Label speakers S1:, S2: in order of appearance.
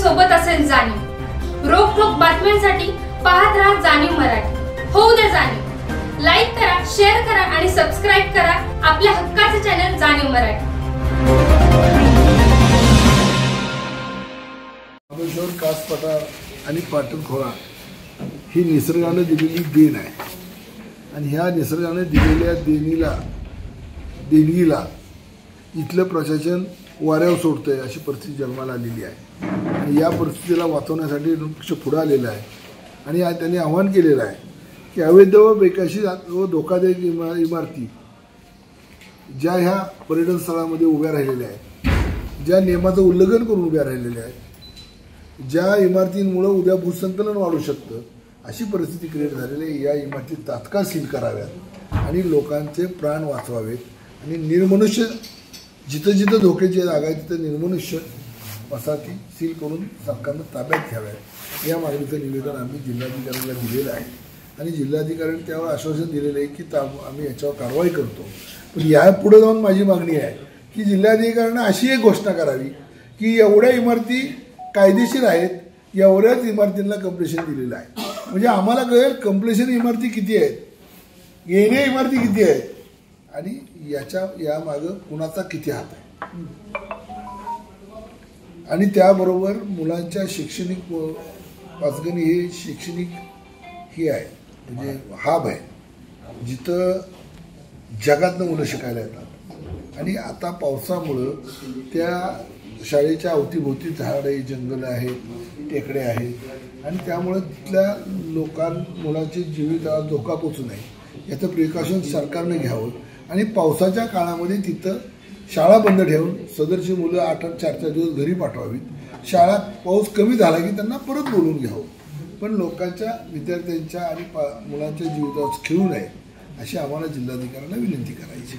S1: सोबत असेल जाणीव। रोखोक बातम्यांसाठी पाहत राहा जाणीव मराठी। होऊ दे जाणीव। लाईक करा, शेअर करा आणि सबस्क्राइब करा आपल्या हक्काचे चॅनल जाणीव मराठी।
S2: महाबळेश्वर, कास पठार आणि पाटणखोळा ही निसर्गाने दिलेली देण आहे आणि ह्या निसर्गाने दिलेल्या देणगीला इथलं प्रशासन वाऱ्यावर सोडतंय अशी परिस्थिती जन्माला आलेली आहे आणि या परिस्थितीला वाचवण्यासाठी पक्ष पुढे आलेला आहे आणि त्यांनी आवाहन केलेलं आहे की अवैध व बेकायदेशीर व धोकादायक इमारती ज्या ह्या पर्यटन स्थळामध्ये उभ्या राहिलेल्या आहेत, ज्या नियमाचं उल्लंघन करून उभ्या राहिलेल्या आहेत, ज्या इमारतींमुळे उद्या भूसंकलन वाढू शकतं अशी परिस्थिती क्रिएट झालेली आहे, या इमारती तात्काळ सील कराव्यात आणि लोकांचे प्राण वाचवावेत आणि निर्मनुष्य जिथं जिथं धोक्याची जागा आहे तिथं निर्मनुष्य वसाहती सील करून सरकारनं ताब्यात घ्याव्यात या मागणीचं निवेदन आम्ही जिल्हाधिकाऱ्यांना दिलेलं आहे आणि जिल्हाधिकाऱ्यांनी त्यावर आश्वासन दिलेलं आहे की आम्ही याच्यावर कारवाई करतो। पण या पुढे जाऊन माझी मागणी आहे की जिल्हाधिकाऱ्यांना अशी एक घोषणा करावी की एवढ्या इमारती कायदेशीर आहेत, एवढ्याच इमारतींना कंप्लेशन दिलेलं आहे, म्हणजे आम्हाला कळेल कंप्लेशन इमारती किती आहेत, येण्या इमारती किती आहेत आणि या मागं कुणाचा किती हात आहे। आणि त्याबरोबर मुलांच्या शैक्षणिक पाचगणी हे शैक्षणिक ही आहे म्हणजे हब आहे जिथं जगातनं मुलं शिकायला येतात आणि आता पावसामुळं त्या शाळेच्या अवतीभोवती झाडे, जंगल आहेत, टेकडे आहेत आणि त्यामुळे तिथल्या मुलांची जीवितला धोका पोचू नये याचं प्रिकॉशन सरकारने घ्यावं आणि पावसाच्या काळामध्ये तिथं शाळा बंद ठेवून सदरची मुलं 8-8, 4-4 दिवस घरी पाठवावीत। शाळा पाऊस कमी झाला की त्यांना परत बोलवून घ्यावं, पण लोकांच्या, विद्यार्थ्यांच्या आणि मुलांच्या जीवितावर खेळू नये अशी आम्हाला जिल्हाधिकाऱ्यांना विनंती करायची।